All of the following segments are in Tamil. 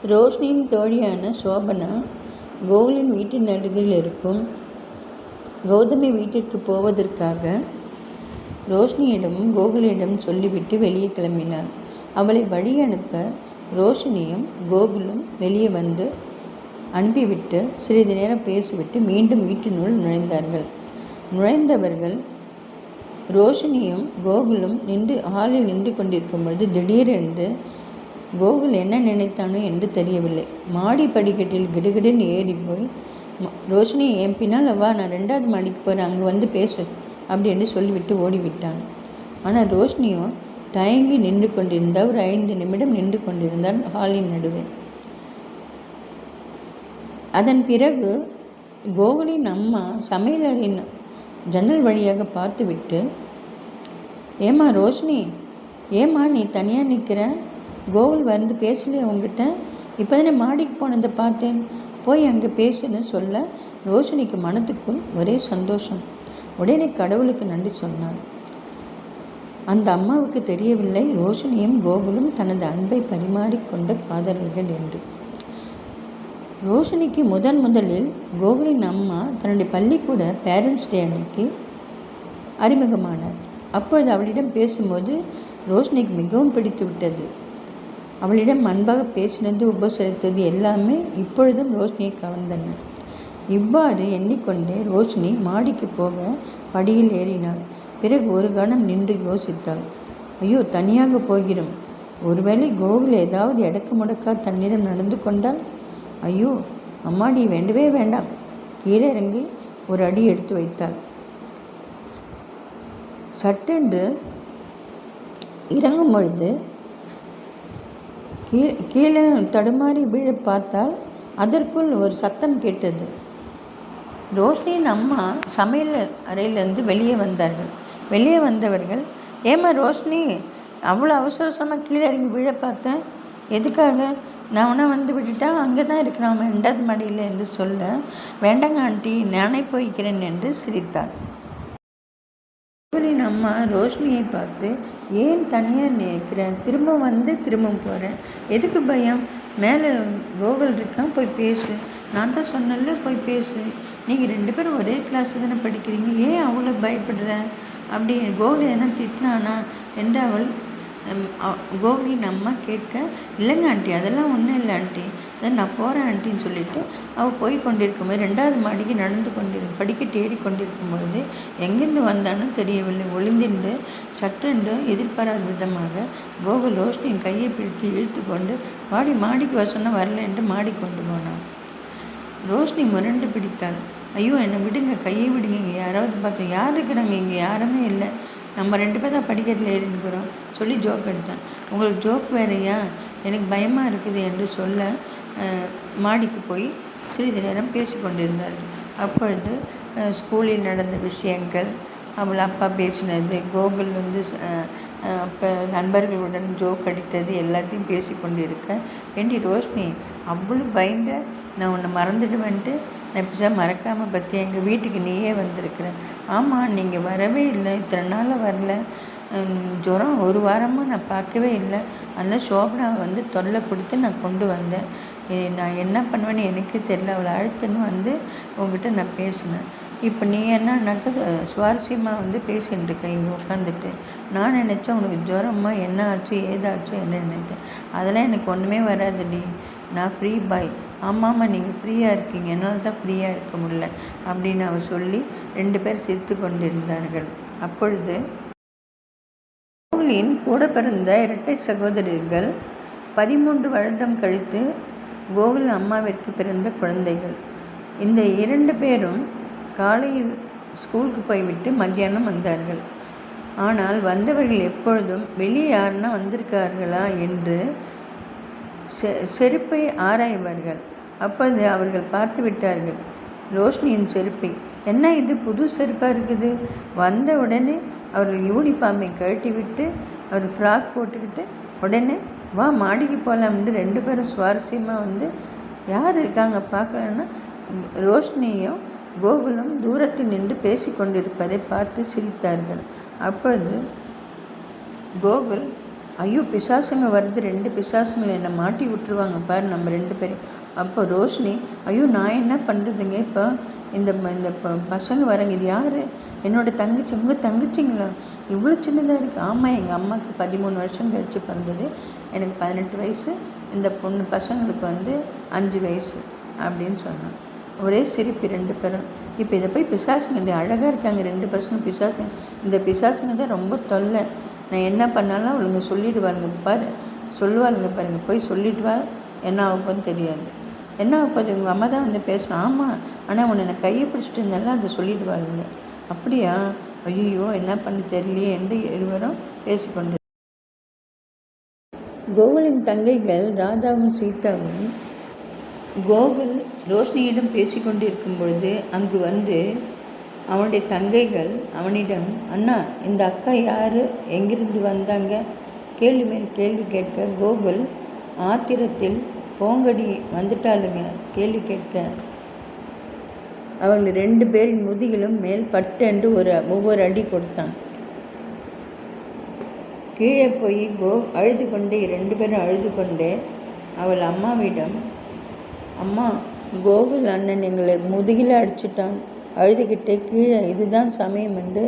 ரோஷினியின் தோழியான சோபனா கோகுலின் வீட்டின் அருகில் இருக்கும் கௌதமி வீட்டிற்கு போவதற்காக ரோஷினியிடமும் கோகுலிடம் சொல்லிவிட்டு வெளியே கிளம்பினாள். அவளை வழி அனுப்ப ரோஷினியும் கோகுலும் வெளியே வந்து அனுப்பிவிட்டு சிறிது நேரம் பேசிவிட்டு மீண்டும் வீட்டினுள் நுழைந்தார்கள். நுழைந்தவர்கள் ரோஷினியும் கோகுலும் ஹாலில் நின்று கொண்டிருக்கும் பொழுது திடீரென்று கோகுல் என்ன நினைத்தானோ என்று தெரியவில்லை. மாடி படிக்கட்டில் கிடுகிடுன்னு ஏறி போய் ரோஷினி என் பின்னால் வா, நான் 2வது மாடிக்கு போகிறேன், அங்கே வந்து பேசு அப்படின்னு சொல்லிவிட்டு ஓடிவிட்டான். ஆனால் ரோஷினியோ தயங்கி நின்று கொண்டிருந்தால் ஒரு 5 நிமிடம் நின்று கொண்டிருந்தால் ஹாலின் நடுவே. அதன் பிறகு கோகுலின் அம்மா சமையலறையின் ஜன்னல் வழியாக பார்த்துவிட்டு, ஏம்மா ரோஷினி, ஏம்மா நீ தனியாக நிற்கிற, கோகுல் வந்து பேசலையே உங்ககிட்ட, இப்போ தானே மாடிக்கு போனதை பார்த்தேன், போய் அங்கே பேசுன்னு சொல்ல ரோஷினிக்கு மனத்துக்குள் ஒரே சந்தோஷம். உடனே கடவுளுக்கு நன்றி சொன்னாள். அந்த அம்மாவுக்கு தெரியவில்லை ரோஷினியும் கோகுலும் தனது அன்பை பரிமாறிக்கொண்ட காதலர்கள் என்று. ரோஷினிக்கு முதலில் கோகுலின் அம்மா தன்னுடைய பள்ளிக்கூட பேரண்ட்ஸ் டே அன்னைக்கு அறிமுகமானார். அப்பொழுது அவளிடம் பேசும்போது ரோஷினிக்கு மிகவும் பிடித்து விட்டது. அவளிடம் அன்பாக பேசினது, உபசரித்தது எல்லாமே இப்பொழுதும் ரோஷினியை கவர்ந்தன. இவ்வாறு எண்ணிக்கொண்டே ரோஷினி மாடிக்கு போக படியில் ஏறினாள். பிறகு ஒரு கணம் நின்று யோசித்தாள். ஐயோ, தனியாக போகிறோம், ஒருவேளை கோகுல் ஏதாவது எடக்கு முடக்கா தன்னிடம் நடந்து கொண்டால், ஐயோ அம்மாடி வேண்டவே வேண்டாம். கீழே இறங்கி ஒரு அடி எடுத்து வைத்தாள். சட்டென்று இறங்கும் பொழுது கீழே தடுமாறி விழ பார்த்தால் அதற்குள் ஒரு சத்தம் கேட்டது. ரோஷினியின் அம்மா சமையல் அறையிலேருந்து வெளியே வந்தார்கள். வெளியே வந்தவர்கள், ஏம்மா ரோஷினி, அவ்வளோ அவசரமாக கீழே இறங்கி விழ பார்த்தேன், எதுக்காக? நான் உன்னை வந்து விட்டுட்டா, அங்கே தான் இருக்கிறான் 2வது மாடியில் என்று சொல்ல, வேண்டாங்க ஆண்டி, நானே போய்க்கிறேன் என்று சிரித்தாள். கோகுலின் அம்மா ரோஷினியை பார்த்து, ஏன் தனியாக நிற்கிறேன், திரும்ப போகிறேன், எதுக்கு பயம், மேலே கோகுல் இருக்கான், போய் பேசு, நான் தான் சொன்னல போய் பேசு, நீங்கள் 2 பேரும் ஒரே கிளாஸ் தானே படிக்கிறீங்க, ஏன் அவ்வளோ பயப்படுறேன், அப்படி கோகுல் என்ன திட்டினானா என்று அவள் கோகுலின் அம்மா கேட்க, இல்லைங்க ஆண்டி, அதெல்லாம் ஒன்றும் இல்லை ஆண்டி, நான் போகிறேன் ஆண்டின்னு சொல்லிவிட்டு அவள் போய் கொண்டிருக்கும்போது 2வது மாடிக்கு நடந்து படிக்கட்டு ஏறி கொண்டிருக்கும் பொழுது எங்கேருந்து வந்தானோ தெரியவில்லை. ஒளிந்தின்று சட்டென்று எதிர்பாராத விதமாக கோகுல் ரோஷினியின் கையை பிடித்து இழுத்து கொண்டு, மாடிக்கு வசனம் வரல என்று மாடி கொண்டு போனான். ரோஷினி முரண்டு பிடித்தாள். ஐயோ, என்னை விடுங்க, கையை விடுங்க, இங்கே யாராவது பார்த்தோம், யார் இருக்கிறாங்க, இங்கே யாருமே இல்லை, நம்ம 2 பேர் தான் படிக்கட்டில் ஏறினுக்கிறோம் சொல்லி ஜோக் எடுத்தான். உங்களுக்கு ஜோக் வேறையா, எனக்கு பயமாக இருக்குது என்று சொல்ல மாடிக்கு போய் சிறிது நேரம் பேசி கொண்டிருந்தார்கள். அப்பொழுது ஸ்கூலில் நடந்த விஷயங்கள், அவள் அப்பா பேசினது, கோகுல் வந்து அப்போ நண்பர்களுடன் ஜோக் அடித்தது எல்லாத்தையும் பேசி கொண்டிருக்க, ஏண்டி ரோஷினி, அவ்வளோ பயந்த, நான் உன்னை மறந்துடுவேன்ட்டு நான் மறக்காமல் பற்றி எங்கள் வீட்டுக்கு நீயே வந்திருக்கிற. ஆமாம், நீங்கள் வரவே இல்லை, இத்தனை நாளாக வரல, ஜுரம் 1 வாரமாக நான் பார்க்கவே இல்லை, அந்த சோபனாவை வந்து தொல்லை கொடுத்து நான் கொண்டு வந்தேன், நான் என்ன பண்ணுவேன்னு எனக்கே தெரியல, அவளை அழுத்துன்னு வந்து உங்ககிட்ட நான் பேசினேன். இப்போ நீ என்னன்னாக்கா சுவாரஸ்யமாக வந்து பேசிகிட்டு இருக்க இங்கே உட்காந்துட்டு, நான் நினச்சேன் உனக்கு ஜுரமா, என்ன ஆச்சு ஏதாச்சோ என்ன நினைத்தேன், அதெல்லாம் எனக்கு ஒன்றுமே வராதுடி, நான் ஃப்ரீ பாய். ஆமாம்மா, நீங்கள் ஃப்ரீயாக இருக்கீங்க, என்னால் தான் ஃப்ரீயாக இருக்க முடியல அப்படின்னு அவர் சொல்லி 2 பேர் சிரித்து கொண்டிருந்தார்கள். அப்பொழுது கோகுலின் கூட பிறந்த இரட்டை சகோதரர்கள் 13 வருடம் கழித்து கோகுல் அம்மாவிற்கு பிறந்த குழந்தைகள். இந்த 2 பேரும் காலையில் ஸ்கூலுக்கு போய்விட்டு மத்தியானம் வந்தார்கள். ஆனால் வந்தவர்கள் எப்பொழுதும் வெளியே யாருன்னா வந்திருக்கார்களா என்று செருப்பை ஆராய்வார்கள். அப்போது அவர்கள் பார்த்து விட்டார்கள் ரோஷினியின் செருப்பை. என்ன இது, புது செருப்பாக இருக்குது. வந்த உடனே அவர்கள் யூனிஃபார்மை கழட்டி விட்டு அவர் ஃப்ராக் போட்டுக்கிட்டு உடனே வா மாடிக்கு போகலாம்னு 2 பேரும் சுவாரஸ்யமாக வந்து, யார் இருக்காங்க பார்க்கலன்னா ரோஷினியும் கோகுலும் தூரத்தில் நின்று பேசி கொண்டிருப்பதை பார்த்து சிரித்தார்கள். அப்பொழுது கோகுல், ஐயோ பிசாசுங்க வருது, 2 பிசாசுங்களை என்னை மாட்டி விட்டுருவாங்க பாரு நம்ம 2 பேரும். அப்போ ரோஷினி, ஐயோ நான் என்ன பண்ணுறதுங்க இப்போ, இந்த இந்த பசங்க வரங்க, இது யார்? என்னோடய தங்கச்சி. உங்கள் தங்கச்சிங்களா? இவ்வளோ சின்னதாக இருக்குது? ஆமாம், எங்கள் அம்மாவுக்கு 13 வருஷம் கழிச்சு பிறந்தது, எனக்கு 18 வயசு, இந்த பொண்ணு பசங்களுக்கு 5 வயசு அப்படின்னு சொன்னான். ஒரே சிரிப்பு 2 பேரும். இப்போ இதை போய் பிசாசுங்க, அழகாக இருக்காங்க 2 பசங்க பிசாசுங்க, இந்த பிசாசுங்க தான் ரொம்ப தொல்லை. நான் என்ன பண்ணாலும் அவளுங்க சொல்லிவிடுவாளுங்க சொல்லுவாளுங்க பாருங்கள், போய் சொல்லிட்டு வா, என்ன ஆகுப்போன்னு தெரியாது. என்ன ஆகுப்போது? உங்கள் அம்மா தான் பேசணும். ஆமாம், ஆனால் உன்னை நான் கையை பிடிச்சிட்டு இருந்தாலும் அதை சொல்லிவிடுவாளுங்க. அப்படியா? ஐயோ என்ன பண்ண தெரியலையே என்று இருவரும் பேசிக்கொண்டு. கோகுலின் தங்கைகள் ராதாவும் சீதாவும் கோகுல் ரோஷினியிடம் பேசிக்கொண்டிருக்கும் பொழுது அங்கு அவனுடைய தங்கைகள் அவனிடம், அண்ணா இந்த அக்கா யார், எங்கிருந்து வந்தாங்க, கேள்வி மேல் கேள்வி கேட்க கோகுல் ஆத்திரத்தில், போங்கடி வந்துட்டாளுங்க கேள்வி கேட்க. அவர்கள் 2 பேரின் முதுகிலும் மேல் பட்டென்று ஒவ்வொரு அடி கொடுத்தான். கீழே போய் அழுது கொண்டே 2 பேரும் அழுது கொண்டே அவள் அம்மாவிடம், அம்மா கோகுல் அண்ணன் எங்களை முதுகில் அடிச்சுட்டான், அழுதுகிட்டே கீழே, இதுதான் சமயம் என்று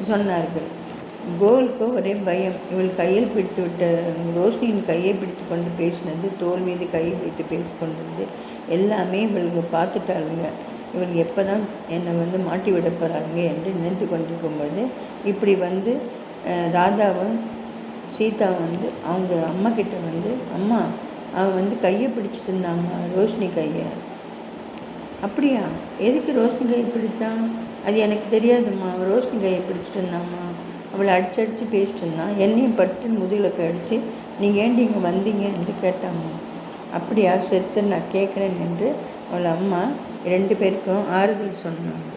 சொன்னார்கள். கோகுலுக்கு ஒரே பயம். இவள் கையில் பிடித்து விட்ட ரோஷினியின் கையை பிடித்து கொண்டு பேசினது, தோல் மீது கையை வைத்து பேசிக்கொண்டிருந்து எல்லாமே இவளுக்கு பார்த்துட்டாளுங்க. இவள் எப்போ தான் என்னை மாட்டி விட போகிறாளுங்க என்று நினைத்து கொண்டிருக்கும்போது இப்படி ராதாவும் சீதாவும் அவங்க அம்மா கிட்ட அம்மா அவன் கையை பிடிச்சிட்டு இருந்தாம்மா, ரோஷினி கையை. அப்படியா? எதுக்கு ரோஷினி கையை பிடித்தான்? அது எனக்கு தெரியாதும்மா. ரோஷினி கையை பிடிச்சிட்டு இருந்தாம்மா, அவளை அடிச்சு பேசிட்டு இருந்தான், என்னையும் பட்டு முதுகில் போய் அடித்து நீங்கள் ஏண்டி இங்கே வந்தீங்க என்று கேட்டாங்க. அப்படியா? சரி நான் கேட்குறேன் என்று அவள் அம்மா 2 பேருக்கும் ஆறுதல் சொன்னாங்க.